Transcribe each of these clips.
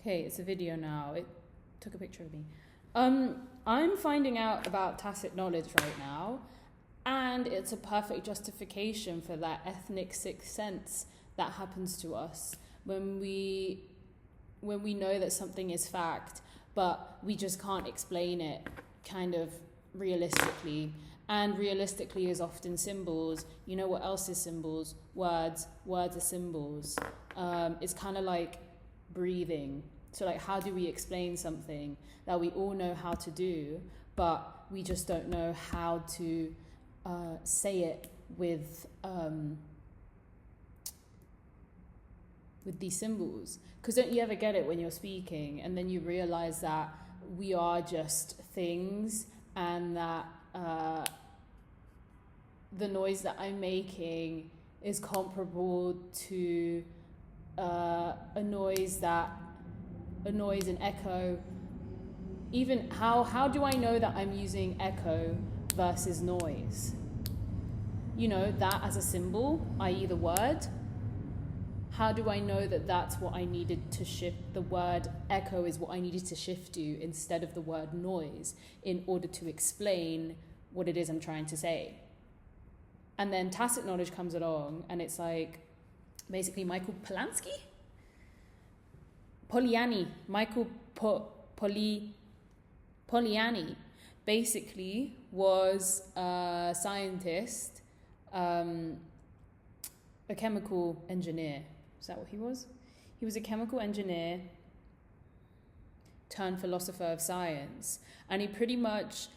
Okay, it's a video now. It took a picture of me. I'm finding out about tacit knowledge right now, and it's a perfect justification for that ethnic sixth sense that happens to us when we know that something is fact, but we just can't explain it kind of realistically. And realistically is often symbols. You know what else is symbols? Words. Words are symbols. It's kind of like breathing. So like, how do we explain something that we all know how to do, but we just don't know how to say it with these symbols? Because don't you ever get it when you're speaking and then you realize that we are just things, and that the noise that I'm making is comparable to a noise and echo. Even how do I know that I'm using echo versus noise? You know, that as a symbol, i.e. the word. How do I know that that's what I needed to shift? The word echo is what I needed to shift to instead of the word noise in order to explain what it is I'm trying to say. And then tacit knowledge comes along, and it's like basically Michael Polanyi basically was a scientist, a chemical engineer. Is that what he was? He was a chemical engineer turned philosopher of science, and he pretty much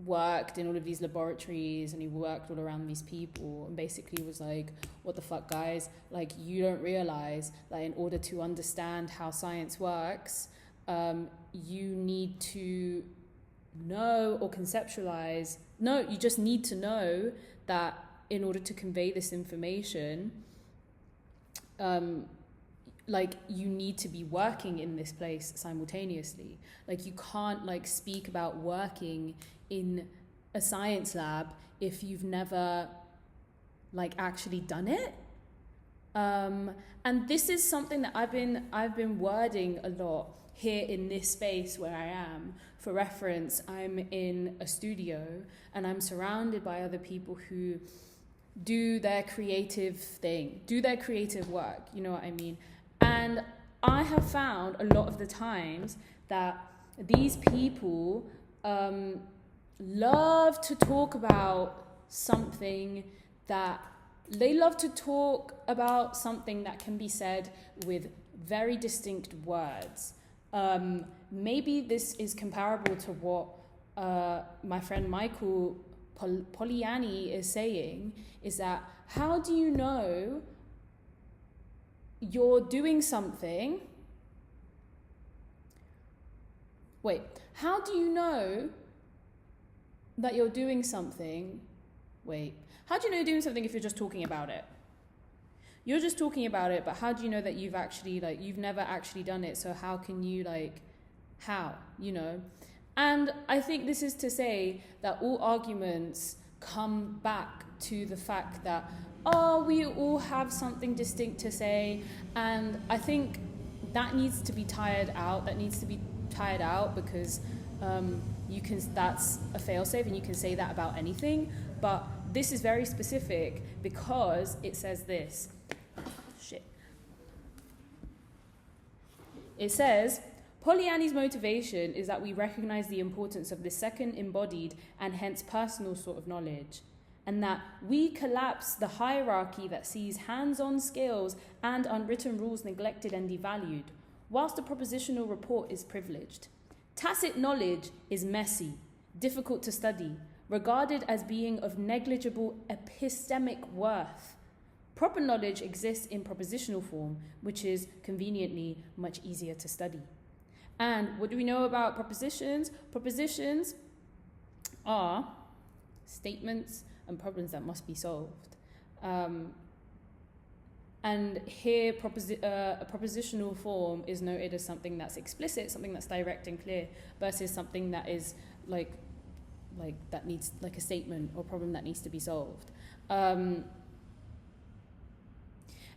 worked in all of these laboratories, and he worked all around these people, and basically was like, what the fuck, guys, like, you don't realize that in order to understand how science works, you need to know or conceptualize, you just need to know that in order to convey this information, like, you need to be working in this place simultaneously. Like, you can't like speak about working in a science lab if you've never like actually done it. And this is something that I've been wording a lot here in this space where I am. For reference, I'm in a studio and I'm surrounded by other people who do their creative thing, do their creative work, you know what I mean? And I have found a lot of the times that these people love to talk about something that can be said with very distinct words. Maybe this is comparable to what my friend Michael Polanyi is saying, is that how do you know you're doing something? How do you know that you're doing something? How do you know you're doing something if you're just talking about it? You're just talking about it, but how do you know that you've never actually done it? So how can you how, you know? And I think this is to say that all arguments come back to the fact that, we all have something distinct to say. And I think that needs to be tired out. Because that's a failsafe, and you can say that about anything. But this is very specific because it says this. It says, Polanyi's motivation is that we recognize the importance of the second embodied and hence personal sort of knowledge, and that we collapse the hierarchy that sees hands-on skills and unwritten rules neglected and devalued, whilst the propositional report is privileged. Tacit knowledge is messy, difficult to study, regarded as being of negligible epistemic worth. Proper knowledge exists in propositional form, which is conveniently much easier to study. And what do we know about propositions? Propositions are statements and problems that must be solved. And here, a propositional form is noted as something that's explicit, something that's direct and clear, versus something that is like that needs a statement or problem that needs to be solved.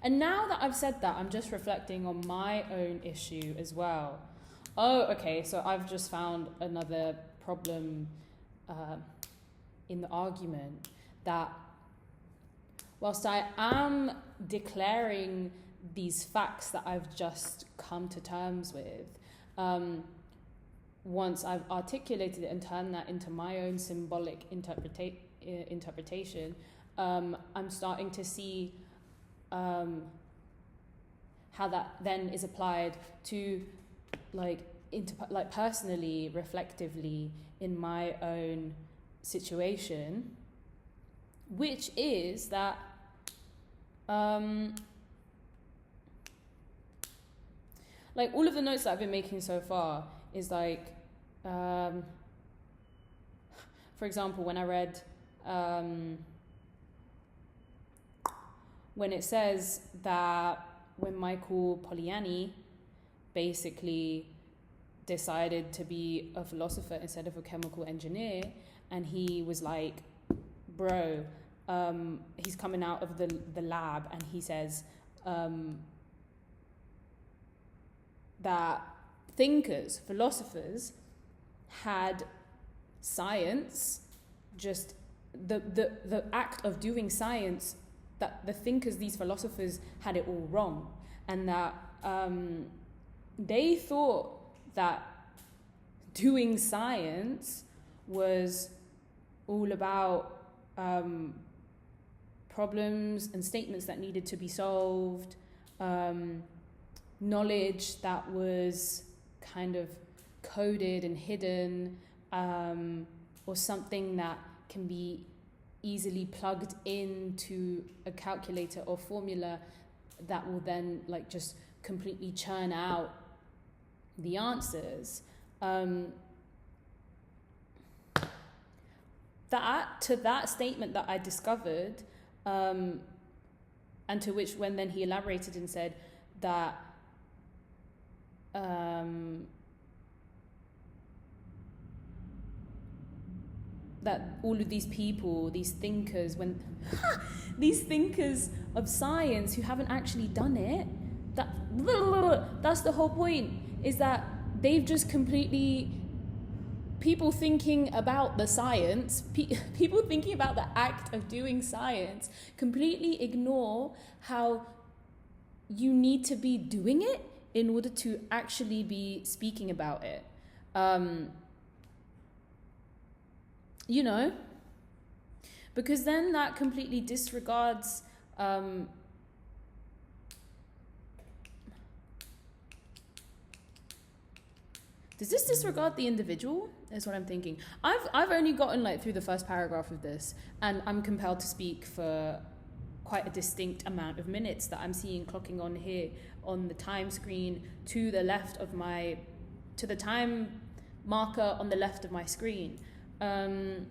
And now that I've said that, I'm just reflecting on my own issue as well. Oh, okay, so I've just found another problem in the argument, that whilst I am declaring these facts that I've just come to terms with, once I've articulated it and turned that into my own symbolic interpretation, I'm starting to see how that then is applied to like personally, reflectively in my own situation, which is that like all of the notes that I've been making so far is like, for example, when I read when it says that when Michael Polanyi basically decided to be a philosopher instead of a chemical engineer, and he was like, bro, he's coming out of the lab and he says that thinkers, philosophers had science, just the act of doing science, that the thinkers, these philosophers, had it all wrong, and that they thought that doing science was all about problems and statements that needed to be solved, knowledge that was kind of coded and hidden, or something that can be easily plugged into a calculator or formula that will then like just completely churn out the answers. That statement that I discovered, and to which when then he elaborated and said that that all of these people, these thinkers, these thinkers of science who haven't actually done it, that's the whole point, is that they've just completely, people thinking about the science, people thinking about the act of doing science, completely ignore how you need to be doing it in order to actually be speaking about it. You know, because then that completely disregards does this disregard the individual, is what I'm thinking. I've only gotten like through the first paragraph of this, and I'm compelled to speak for quite a distinct amount of minutes that I'm seeing clocking on here on the time screen to the left of to the time marker on the left of my screen. And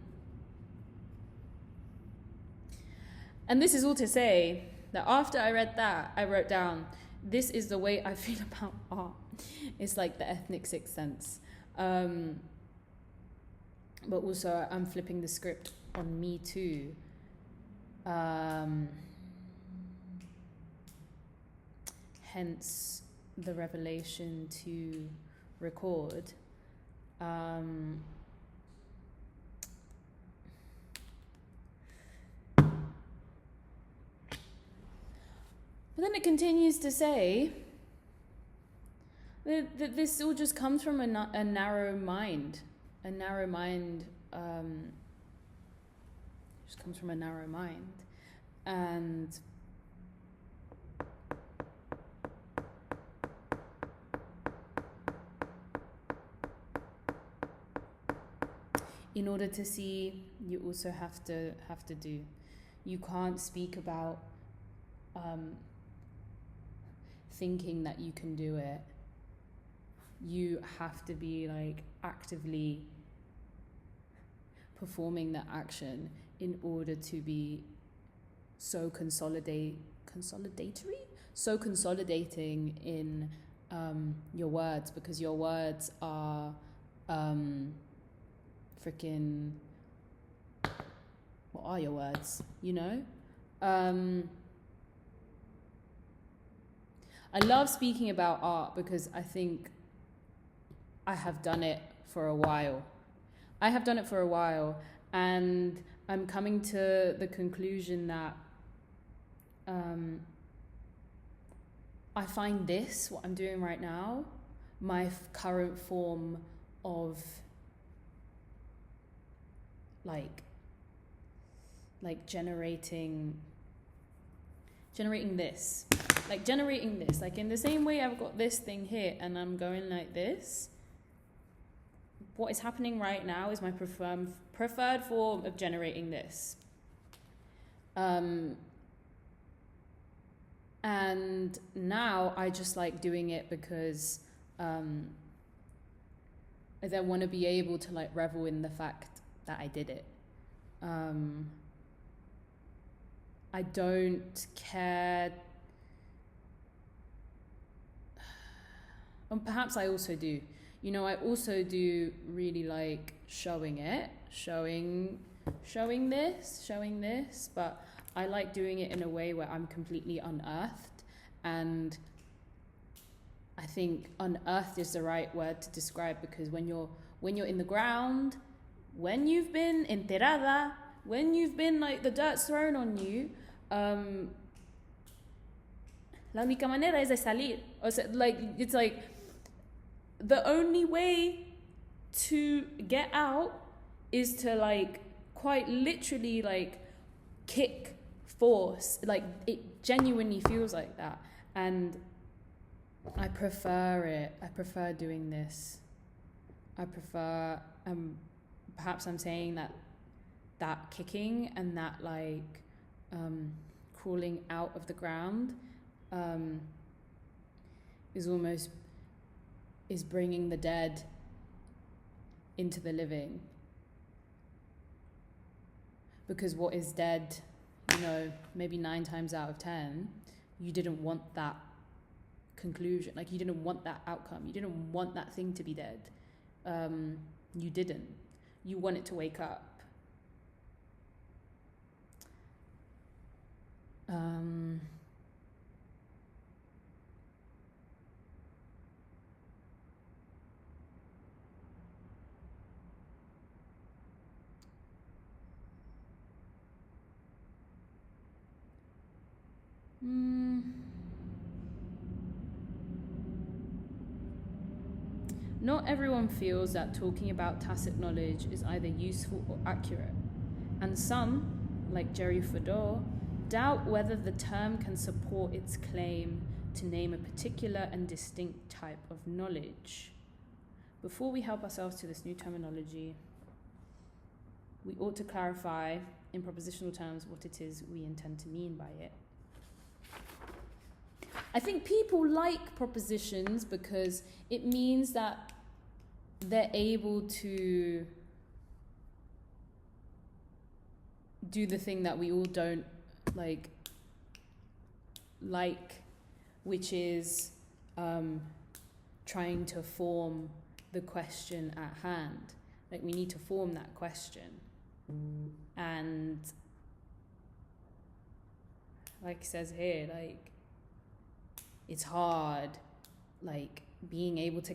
this is all to say that after I read that, I wrote down, this is the way I feel about art. It's like the ethnic sixth sense. But also I'm flipping the script on me too. Hence the revelation to record. But then it continues to say that this all just comes from a narrow mind. A narrow mind just comes from a narrow mind. And in order to see, you also have to do. You can't speak about thinking that you can do it. You have to be like actively performing that action in order to be so consolidating in your words, because your words are freaking, what are your words, you know? I love speaking about art because I think I have done it for a while. And I'm coming to the conclusion that I find this, what I'm doing right now, my current form of like generating this. Like generating this. Like in the same way I've got this thing here and I'm going like this. What is happening right now is my preferred form of generating this. And now I just like doing it because I then want to be able to like revel in the fact that I did it. I don't care. And perhaps I also do. You know, I also do really like showing this, but I like doing it in a way where I'm completely unearthed. And I think unearthed is the right word to describe, because when you're in the ground, when you've been enterrada, when you've been like the dirt's thrown on you, la única manera es de salir. O sea, like it's like the only way to get out is to like quite literally like kick, force. Like it genuinely feels like that, and I prefer it. I prefer doing this. I prefer perhaps I'm saying that kicking and that like crawling out of the ground is bringing the dead into the living. Because what is dead, you know, maybe 9 times out of 10, you didn't want that conclusion. Like you didn't want that outcome. You didn't want that thing to be dead. You didn't. You want it to wake up. Not everyone feels that talking about tacit knowledge is either useful or accurate, and some, like Jerry Fedor, doubt whether the term can support its claim to name a particular and distinct type of knowledge. Before we help ourselves to this new terminology, we ought to clarify in propositional terms what it is we intend to mean by it. I think people like propositions because it means that they're able to do the thing that we all don't like, which is trying to form the question at hand. Like we need to form that question. And like it says here, like it's hard, like being able to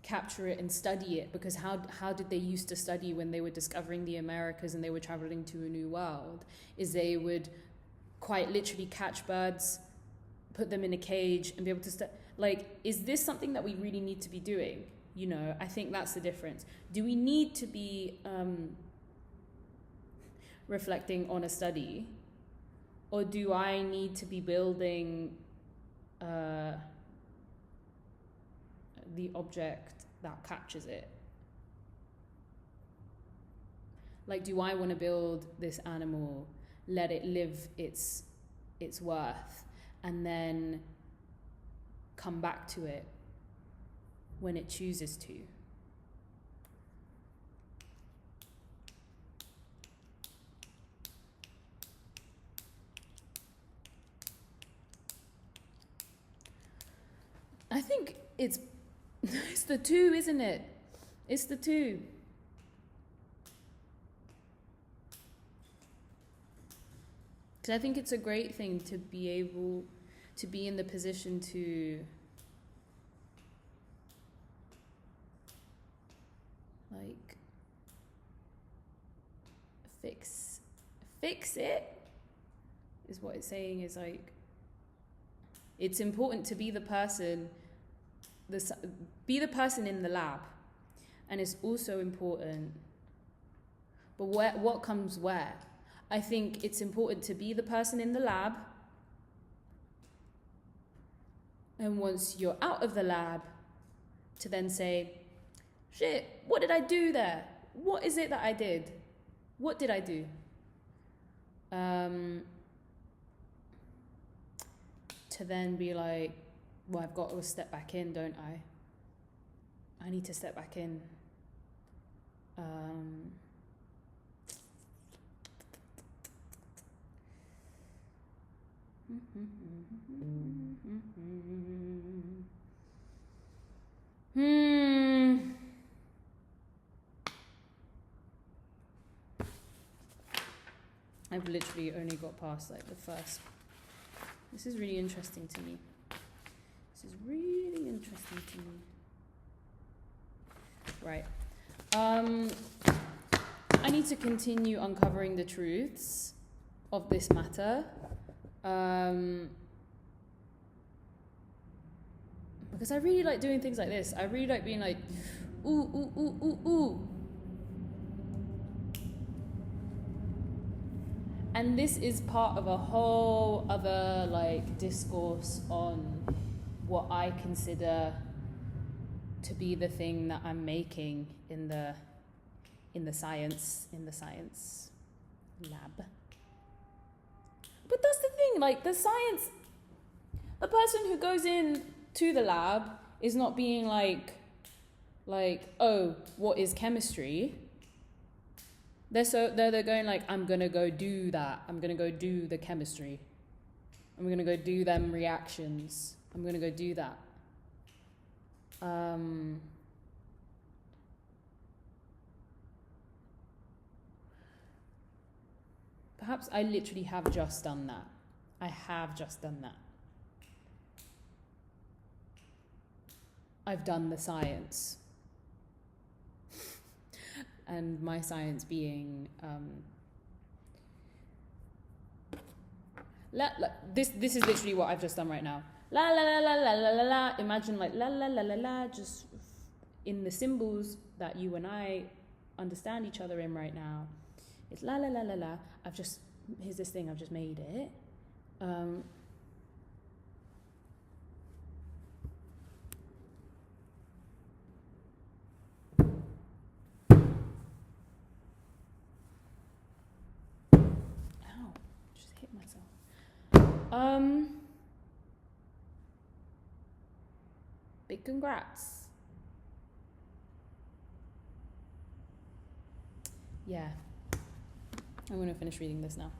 capture it and study it, because how did they used to study when they were discovering the Americas and they were traveling to a new world? Is they would quite literally catch birds, put them in a cage, and be able to like, is this something that we really need to be doing? You know, I think that's the difference. Do we need to be reflecting on a study, or do I need to be building the object that captures it? Like, do I want to build this animal, let it live its worth, and then come back to it when it chooses to? I think it's the two, isn't it? It's the two. Because I think it's a great thing to be able to be in the position to like fix it is what it's saying. Is like, it's important to be the person in the lab, and it's also important, but what comes where? I think it's important to be the person in the lab, and once you're out of the lab, to then say, shit, what did I do there? What is it that I did? What did I do? To then be like, well, I've got to step back in, don't I? I need to step back in. I've literally only got past like the first. This is really interesting to me. Right. I need to continue uncovering the truths of this matter. Because I really like doing things like this. I really like being like, ooh. And this is part of a whole other like discourse on what I consider to be the thing that I'm making in the science lab. But that's the thing, like the person who goes in to the lab is not being like, oh, what is chemistry? They're going like, I'm gonna go do that. I'm gonna go do the chemistry. I'm gonna go do them reactions. I'm gonna go do that. Perhaps I literally have just done that. I have just done that. I've done the science. And my science being this is literally what I've just done right now. La la la la la la la la. Imagine like la la la la la, just in the symbols that you and I understand each other in right now. It's la la la la la. Here's this thing, I've just made it. Big congrats. Yeah. I'm going to finish reading this now.